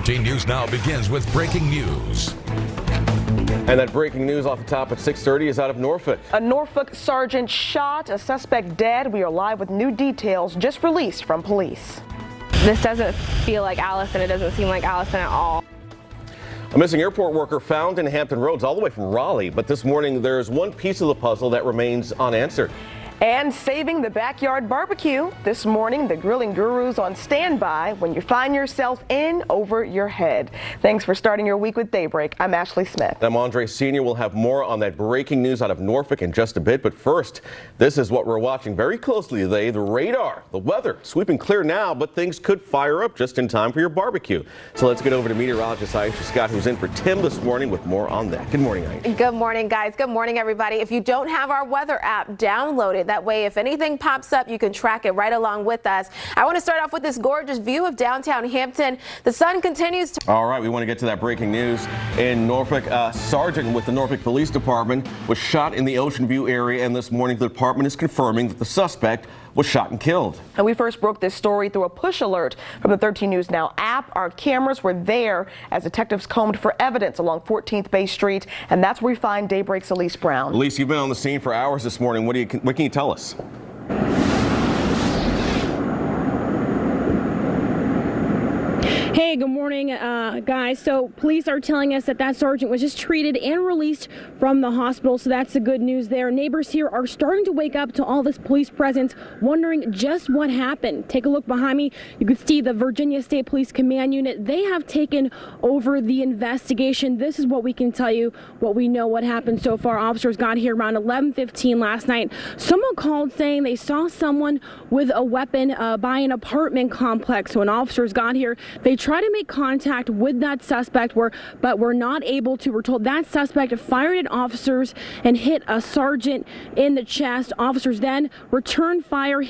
13 News Now begins with breaking news. And that breaking news off the top at 6:30 is out of Norfolk. A Norfolk sergeant shot, a suspect dead. We are live with new details just released from police. This doesn't feel like Allison. It doesn't seem like Allison at all. A missing airport worker found in Hampton Roads all the way from Raleigh. But this morning there's one piece of the puzzle that remains unanswered. And saving the backyard barbecue. This morning, the grilling gurus on standby when you find yourself in over your head. Thanks for starting your week with Daybreak. I'm Ashley Smith. I'm Andre Sr. We'll have more on that breaking news out of Norfolk in just a bit. But first, this is what we're watching very closely today. The radar, the weather, sweeping clear now, but things could fire up just in time for your barbecue. So let's get over to meteorologist Aisha Scott, who's in for Tim this morning with more on that. Good morning, Aisha. Good morning, guys. Good morning, everybody. If you don't have our weather app, download it. That way, if anything pops up, you can track it right along with us. I want to start off with this gorgeous view of downtown Hampton. The sun continues to... All right, we want to get to that breaking news in Norfolk. A sergeant with the Norfolk Police Department was shot in the Ocean View area, and this morning the department is confirming that the suspect was shot and killed. And we first broke this story through a push alert from the 13 News Now app. Our cameras were there as detectives combed for evidence along 14th Bay Street, and that's where we find Daybreak's Elise Brown. Elise, you've been on the scene for hours this morning. What can you tell us? Hey, good morning, guys. So police are telling us that sergeant was just treated and released from the hospital. So that's the good news there. Neighbors here are starting to wake up to all this police presence, wondering just what happened. Take a look behind me. You can see the Virginia State Police Command Unit. They have taken over the investigation. This is what we can tell you, what we know, what happened so far. Officers got here around 11:15 last night. Someone called saying they saw someone with a weapon by an apartment complex. So when officers got here, they tried to make contact with that suspect, but were not able to. We're told that suspect fired at officers and hit a sergeant in the chest. Officers then returned fire,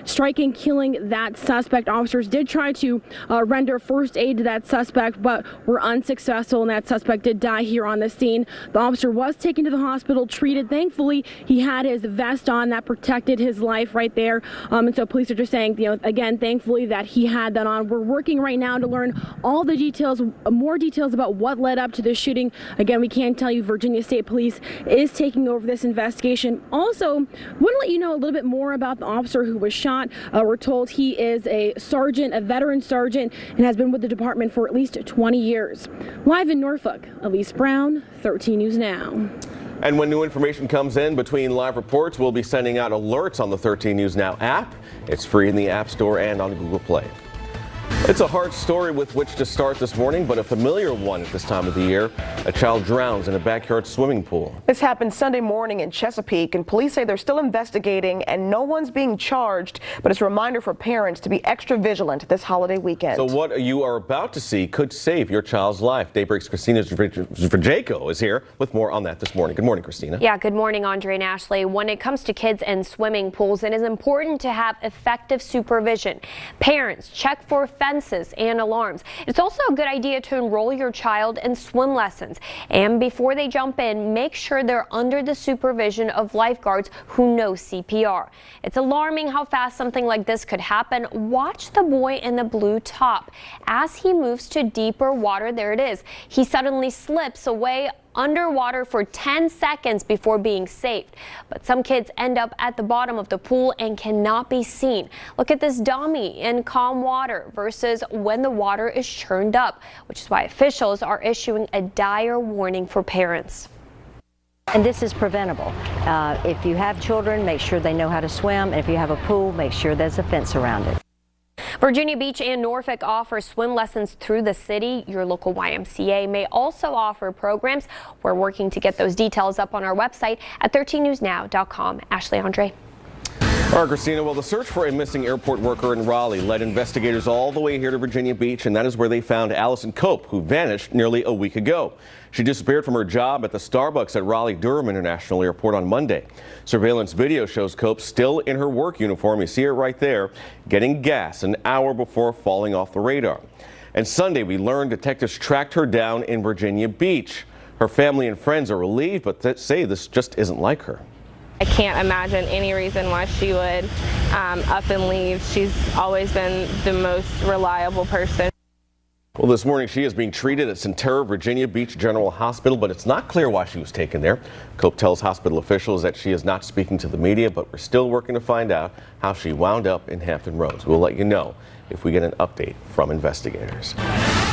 striking, killing that suspect. Officers did try to render first aid to that suspect, but were unsuccessful, and that suspect did die here on the scene. The officer was taken to the hospital, treated. Thankfully, he had his vest on that protected his life right there. And so police are just saying, again, thankfully that he had that on. We're working right now to learn all the details, more details about what led up to this shooting. Again, we can tell you Virginia State Police is taking over this investigation. Also, want to let you know a little bit more about the officer who was shot. We're told he is a sergeant, a veteran sergeant, and has been with the department for at least 20 years. Live in Norfolk, Elise Brown, 13 News Now. And when new information comes in between live reports, we'll be sending out alerts on the 13 News Now app. It's free in the App Store and on Google Play. It's a hard story with which to start this morning, but a familiar one at this time of the year. A child drowns in a backyard swimming pool. This happened Sunday morning in Chesapeake, and police say they're still investigating and no one's being charged, but it's a reminder for parents to be extra vigilant this holiday weekend. So what you are about to see could save your child's life. Daybreak's Christina Zvrjeko is here with more on that this morning. Good morning, Christina. Yeah, good morning, Andre and Ashley. When it comes to kids and swimming pools, it is important to have effective supervision. Parents, check for fences and alarms. It's also a good idea to enroll your child in swim lessons. And before they jump in, make sure they're under the supervision of lifeguards who know CPR. It's alarming how fast something like this could happen. Watch the boy in the blue top. As he moves to deeper water, there it is. He suddenly slips away underwater for 10 seconds before being saved. But some kids end up at the bottom of the pool and cannot be seen. Look at this dummy in calm water versus when the water is churned up, which is why officials are issuing a dire warning for parents. And this is preventable. If you have children, make sure they know how to swim. And if you have a pool, make sure there's a fence around it. Virginia Beach and Norfolk offer swim lessons through the city. Your local YMCA may also offer programs. We're working to get those details up on our website at 13newsnow.com. Ashley, Andre. All right, Christina, well, the search for a missing airport worker in Raleigh led investigators all the way here to Virginia Beach, and that is where they found Allison Cope, who vanished nearly a week ago. She disappeared from her job at the Starbucks at Raleigh-Durham International Airport on Monday. Surveillance video shows Cope still in her work uniform. You see her right there, getting gas an hour before falling off the radar. And Sunday, we learned detectives tracked her down in Virginia Beach. Her family and friends are relieved, but say this just isn't like her. I can't imagine any reason why she would up and leave. She's always been the most reliable person. Well, this morning she is being treated at Centerra Virginia Beach General Hospital, but it's not clear why she was taken there. Cope tells hospital officials that she is not speaking to the media, but we're still working to find out how she wound up in Hampton Roads. We'll let you know if we get an update from investigators.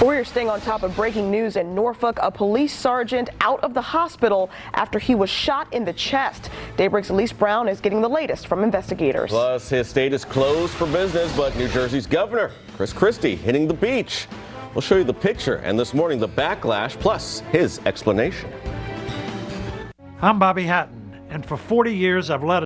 We're staying on top of breaking news in Norfolk. A police sergeant out of the hospital after he was shot in the chest. Daybreak's Elise Brown is getting the latest from investigators. Plus, his state is closed for business, but New Jersey's governor, Chris Christie, hitting the beach. We'll show you the picture and this morning the backlash, plus his explanation. I'm Bobby Hatton, and for 40 years I've led